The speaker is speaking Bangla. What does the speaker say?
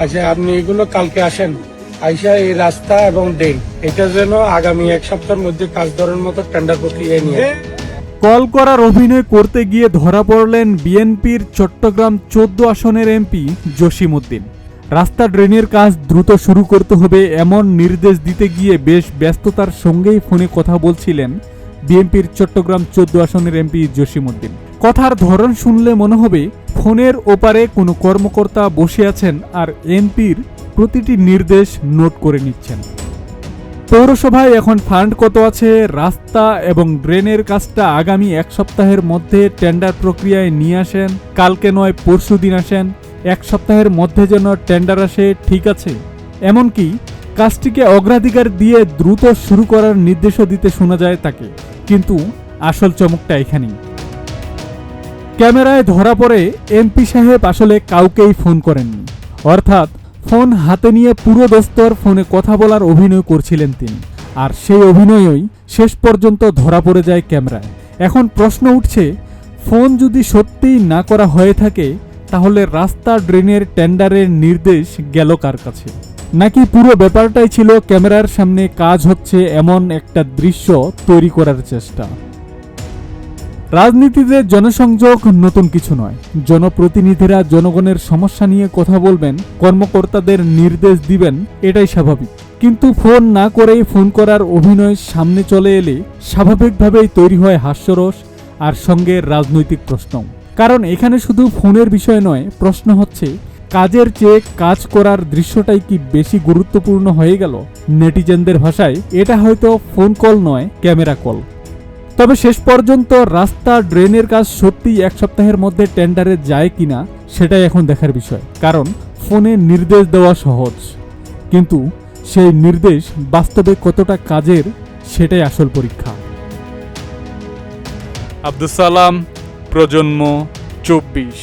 আচ্ছা, আপনি এগুলো কালকে আসেন, আইসা এই রাস্তা এবং ড্রেন এটা যেন আগামী 1 সপ্তাহের মধ্যে কাজ ধরার মতো টেন্ডার প্রক্রিয়ায় নিয়ে। কল করার অভিনয় করতে গিয়ে ধরা পড়লেন বিএনপির চট্টগ্রাম 14 আসনের এমপি জসিমউদ্দিন। রাস্তা ড্রেনের কাজ দ্রুত শুরু করতে হবে এমন নির্দেশ দিতে গিয়ে বেশ ব্যস্ততার সঙ্গেই ফোনে কথা বলছিলেন বিএনপির চট্টগ্রাম 14 আসনের এমপি জসিমউদ্দিন। কথার ধরন শুনলে মনে হবে ফোনের ওপারে কোনো কর্মকর্তা বসে আছেন আর এমপির প্রতিটি নির্দেশ নোট করে নিচ্ছেন। পৌরসভায় এখন ফান্ড কত আছে, রাস্তা এবং ড্রেনের কাজটা আগামী 1 সপ্তাহের মধ্যে টেন্ডার প্রক্রিয়ায় নিয়ে আসেন, কালকে নয় পরশু দিন আসেন, 1 সপ্তাহের মধ্যে যেন টেন্ডার আসে, ঠিক আছে। এমনকি কাজটিকে অগ্রাধিকার দিয়ে দ্রুত শুরু করার নির্দেশও দিতে শোনা যায় তাকে। কিন্তু আসল চমকটা এখানেই। ক্যামেরায় ধরা পড়ে এমপি সাহেব আসলে কাউকেই ফোন করেননি, অর্থাৎ ফোন হাতে নিয়ে পুরো দস্তর ফোনে কথা বলার অভিনয় করছিলেন তিনি। আর সেই অভিনয়ই শেষ পর্যন্ত ধরা পড়ে যায় ক্যামেরায়। এখন প্রশ্ন উঠছে, ফোন যদি সত্যিই না করা হয়ে থাকে তাহলে রাস্তা ড্রেনের টেন্ডারের নির্দেশ গেল কার কাছে? নাকি পুরো ব্যাপারটাই ছিল ক্যামেরার সামনে কাজ হচ্ছে এমন একটা দৃশ্য তৈরি করার চেষ্টা? রাজনীতিতে জনসংযোগ নতুন কিছু নয়। জনপ্রতিনিধিরা জনগণের সমস্যা নিয়ে কথা বলবেন, কর্মকর্তাদের নির্দেশ দিবেন, এটাই স্বাভাবিক। কিন্তু ফোন না করেই ফোন করার অভিনয় সামনে চলে এলে স্বাভাবিকভাবেই তৈরি হয় হাস্যরস আর সঙ্গে রাজনৈতিক প্রশ্ন। কারণ এখানে শুধু ফোনের বিষয় নয়, প্রশ্ন হচ্ছে কাজের চেয়ে কাজ করার দৃশ্যটাই কি বেশি গুরুত্বপূর্ণ হয়ে গেল? নেটিজেনদের ভাষায় এটা হয়তো ফোন কল নয়, ক্যামেরা কল। তবে শেষ পর্যন্ত রাস্তা ড্রেনের কাজ সত্যিই 1 সপ্তাহের মধ্যে টেন্ডারে যায় কিনা সেটাই এখন দেখার বিষয়। কারণ ফোনে নির্দেশ দেওয়া সহজ, কিন্তু সেই নির্দেশ বাস্তবে কতটা কাজের সেটাই আসল পরীক্ষা। আব্দুস সালাম, প্রজন্ম 24।